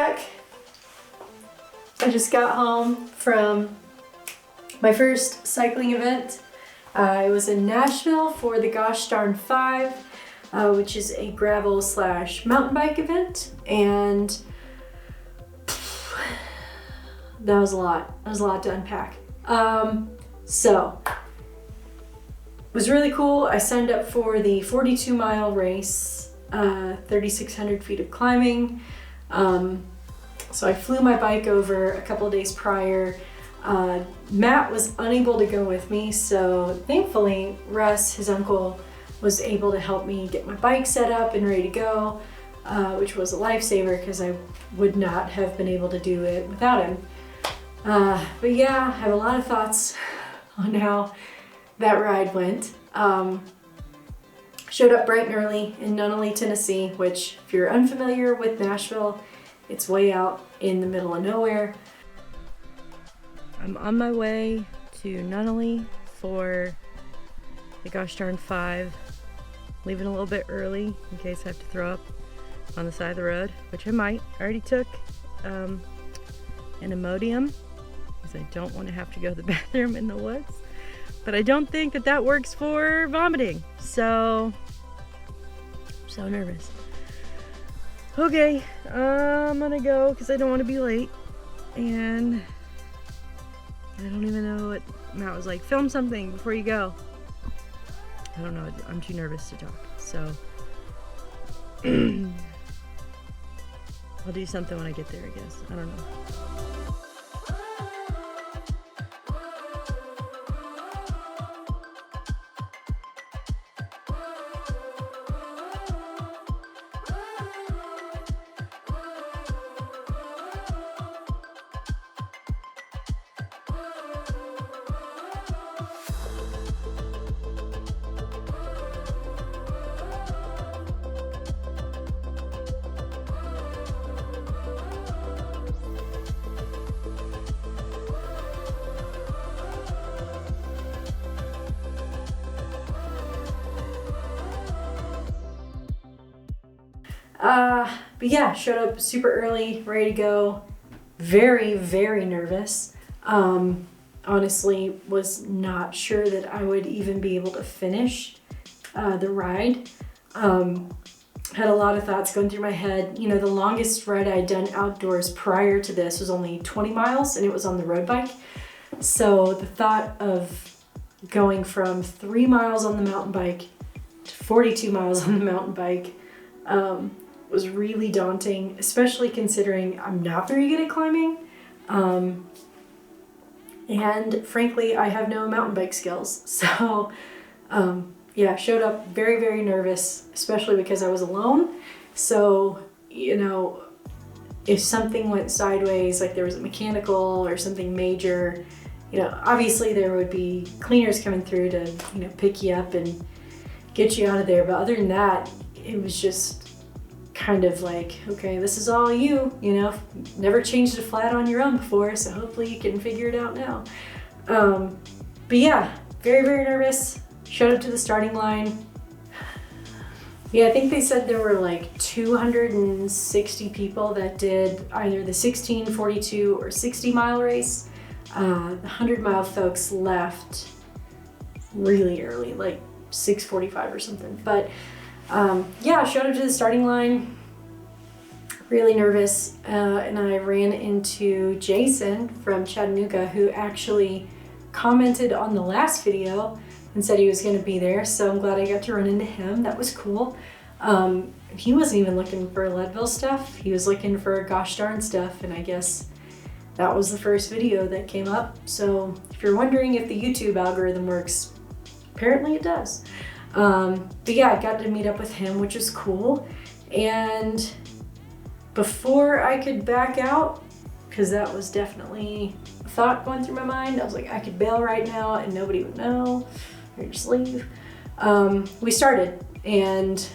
back. I just got home from my first cycling event. I was in Nashville for the Gosh Darn 5, which is a gravel / mountain bike event, and that was a lot. That was a lot to unpack. So it was really cool. I signed up for the 42-mile race, 3,600 feet of climbing. So I flew my bike over a couple of days prior. Matt was unable to go with me, so thankfully Russ, his uncle, was able to help me get my bike set up and ready to go, which was a lifesaver because I would not have been able to do it without him. But yeah, I have a lot of thoughts on how that ride went. Showed up bright and early in Nunnelly, Tennessee, which, if you're unfamiliar with Nashville, it's way out in the middle of nowhere. I'm on my way to Nunnelly for the Gosh Darn 5. Leaving a little bit early in case I have to throw up on the side of the road, which I might. I already took an Imodium because I don't want to have to go to the bathroom in the woods. But I don't think that works for vomiting. So nervous. Okay, I'm gonna go because I don't want to be late. And I don't even know what Matt was like. Film something before you go. I don't know. I'm too nervous to talk. So I'll do something when I get there, I guess. I don't know. But yeah, showed up super early, ready to go. Very, very nervous. Honestly, was not sure that I would even be able to finish the ride. Had a lot of thoughts going through my head. You know, the longest ride I'd done outdoors prior to this was only 20 miles, and it was on the road bike. So the thought of going from 3 miles on the mountain bike to 42 miles on the mountain bike was really daunting, especially considering I'm not very good at climbing. And frankly, I have no mountain bike skills. So yeah, showed up very, very nervous, especially because I was alone. So, you know, if something went sideways, like there was a mechanical or something major, you know, obviously there would be cleaners coming through to, you know, pick you up and get you out of there. But other than that, it was just kind of like, okay, this is all you know, never changed a flat on your own before, so hopefully you can figure it out now. But yeah, very, very nervous. Showed up to the starting line. Yeah, I think they said there were like 260 people that did either the 16, 42, or 60-mile race. The 100-mile folks left really early, like 6:45 or something. But yeah, showed up to the starting line, really nervous, and I ran into Jason from Chattanooga, who actually commented on the last video and said he was going to be there, so I'm glad I got to run into him. That was cool. He wasn't even looking for Leadville stuff, he was looking for Gosh Darn stuff, and I guess that was the first video that came up. So if you're wondering if the YouTube algorithm works, apparently it does. But yeah, I got to meet up with him, which was cool. And before I could back out, because that was definitely a thought going through my mind, I was like, I could bail right now and nobody would know, or just leave. We started, and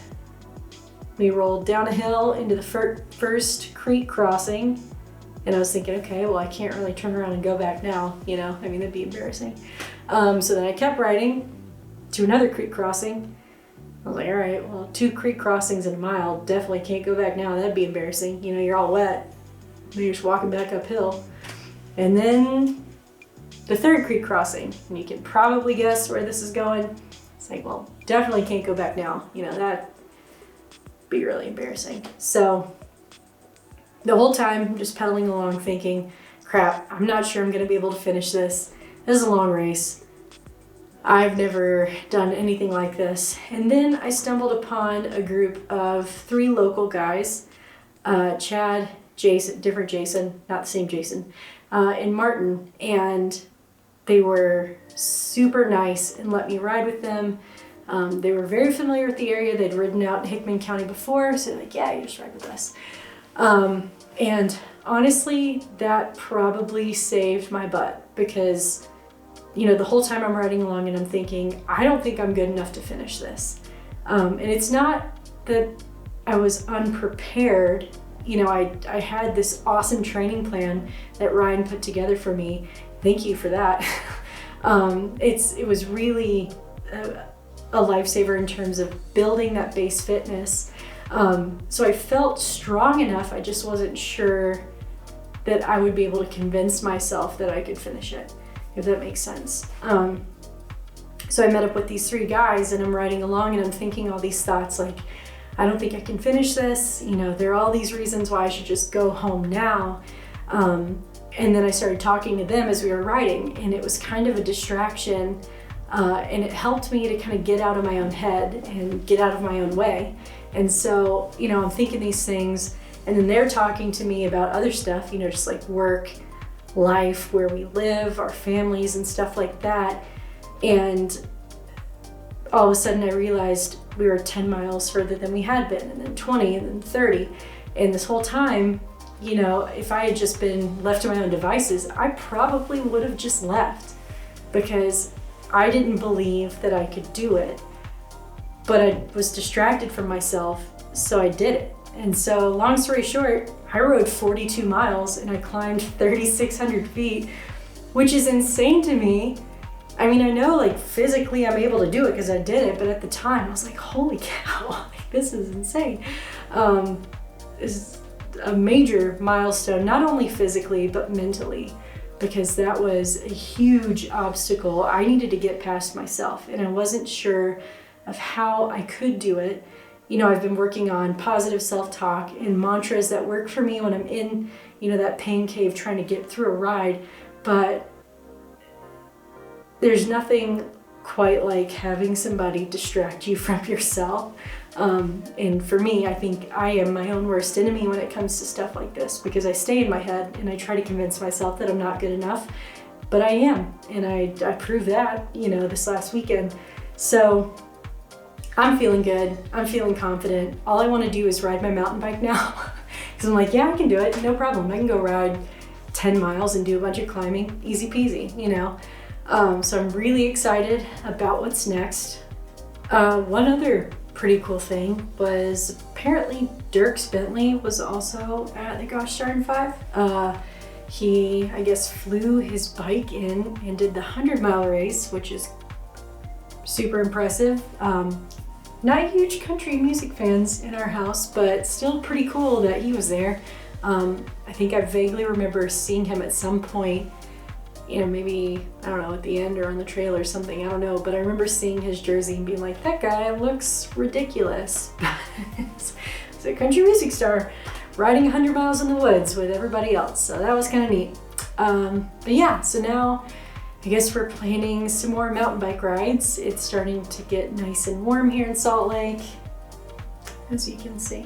we rolled down a hill into the first creek crossing. And I was thinking, okay, well, I can't really turn around and go back now, you know, I mean, that'd be embarrassing. So then I kept riding to another creek crossing. I was like, all right, well, 2 creek crossings in a mile, definitely can't go back now. That'd be embarrassing. You know, you're all wet. you're just walking back uphill. And then the third creek crossing, and you can probably guess where this is going. It's like, well, definitely can't go back now. You know, that'd be really embarrassing. So the whole time I'm just pedaling along thinking, crap, I'm not sure I'm gonna be able to finish this. This is a long race. I've never done anything like this. And then I stumbled upon a group of 3 local guys, Chad, Jason, different Jason, not the same Jason, and Martin, and they were super nice and let me ride with them. They were very familiar with the area. They'd ridden out in Hickman County before, so they're like, yeah, you just ride with us. And honestly, that probably saved my butt because, you know, the whole time I'm riding along and I'm thinking, I don't think I'm good enough to finish this. And it's not that I was unprepared. You know, I had this awesome training plan that Ryan put together for me. Thank you for that. It was really a lifesaver in terms of building that base fitness. So I felt strong enough. I just wasn't sure that I would be able to convince myself that I could finish it, if that makes sense. So I met up with these 3 guys and I'm riding along and I'm thinking all these thoughts like, I don't think I can finish this. You know, there are all these reasons why I should just go home now. And then I started talking to them as we were riding, and it was kind of a distraction. And it helped me to kind of get out of my own head and get out of my own way. And so, you know, I'm thinking these things, and then they're talking to me about other stuff, you know, just like work, life, where we live, our families and stuff like that. And all of a sudden I realized we were 10 miles further than we had been, and then 20, and then 30. And this whole time, you know, if I had just been left to my own devices, I probably would have just left because I didn't believe that I could do it, but I was distracted from myself, so I did it. And so long story short, I rode 42 miles and I climbed 3,600 feet, which is insane to me. I mean, I know like physically I'm able to do it because I did it, but at the time I was like, holy cow, this is insane. It's a major milestone, not only physically, but mentally, because that was a huge obstacle. I needed to get past myself and I wasn't sure of how I could do it. You know, I've been working on positive self-talk and mantras that work for me when I'm in, you know, that pain cave trying to get through a ride, but there's nothing quite like having somebody distract you from yourself. And for me, I think I am my own worst enemy when it comes to stuff like this because I stay in my head and I try to convince myself that I'm not good enough, but I am. And I proved that, you know, this last weekend. So I'm feeling good. I'm feeling confident. All I want to do is ride my mountain bike now because I'm like, yeah, I can do it. No problem. I can go ride 10 miles and do a bunch of climbing. Easy peasy, you know. So I'm really excited about what's next. One other pretty cool thing was apparently Dirks Bentley was also at the Gosh Darn 5. He, I guess, flew his bike in and did the 100-mile race, which is super impressive. Not huge country music fans in our house, but still pretty cool that he was there. I think I vaguely remember seeing him at some point, you know, maybe, I don't know, at the end or on the trail or something, I don't know, but I remember seeing his jersey and being like, that guy looks ridiculous. It's a country music star riding 100 miles in the woods with everybody else, so that was kind of neat. But yeah, so now I guess we're planning some more mountain bike rides. It's starting to get nice and warm here in Salt Lake, as you can see.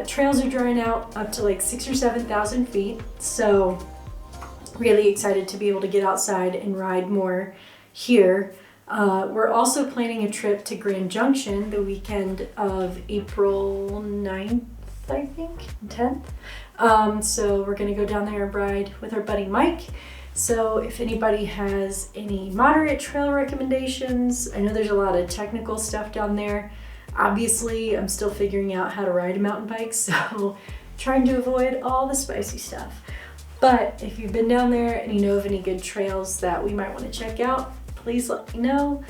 Trails are drying out up to like 6,000 or 7,000 feet, so really excited to be able to get outside and ride more here. We're also planning a trip to Grand Junction the weekend of April 9th, I think, 10th. So we're gonna go down there and ride with our buddy Mike. So if anybody has any moderate trail recommendations, I know there's a lot of technical stuff down there. Obviously, I'm still figuring out how to ride a mountain bike, so trying to avoid all the spicy stuff. But if you've been down there and you know of any good trails that we might want to check out, please let me know.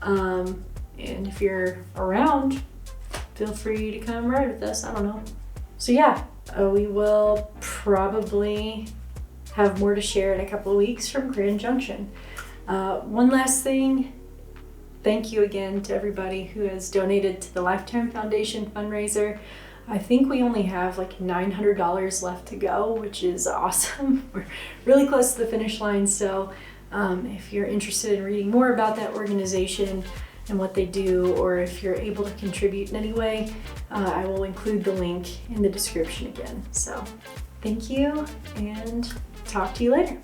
And if you're around, feel free to come ride with us. I don't know. So yeah, we will probably have more to share in a couple of weeks from Grand Junction. One last thing, thank you again to everybody who has donated to the Lifetime Foundation fundraiser. I think we only have like $900 left to go, which is awesome. We're really close to the finish line, so if you're interested in reading more about that organization and what they do, or if you're able to contribute in any way, I will include the link in the description again. So thank you, and talk to you later.